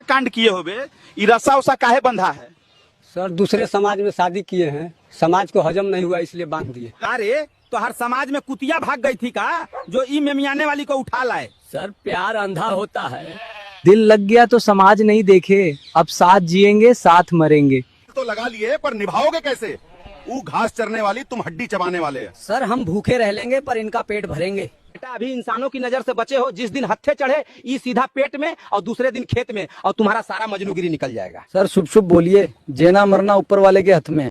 कांड किए होबे, ई रस्सा उसा काहे बंधा है? सर दूसरे समाज में शादी किए हैं, समाज को हजम नहीं हुआ इसलिए बांध दिए। अरे तो हर समाज में कुतिया भाग गई थी का जो ई मेमियाने वाली को उठा लाए? सर प्यार अंधा होता है। दिल लग गया तो समाज नहीं देखे, अब साथ जिएंगे साथ मरेंगे। तो लगा लिए पर निभाओगे कैसे? वो घास चरने वाली, तुम हड्डी चबाने वाले। सर हम भूखे रह लेंगे पर इनका पेट भरेंगे। बेटा अभी इंसानों की नजर से बचे हो, जिस दिन हत्थे चढ़े ई सीधा पेट में और दूसरे दिन खेत में, और तुम्हारा सारा मजनूगिरी निकल जाएगा। सर शुभ शुभ बोलिए, जेना मरना ऊपर वाले के हाथ में।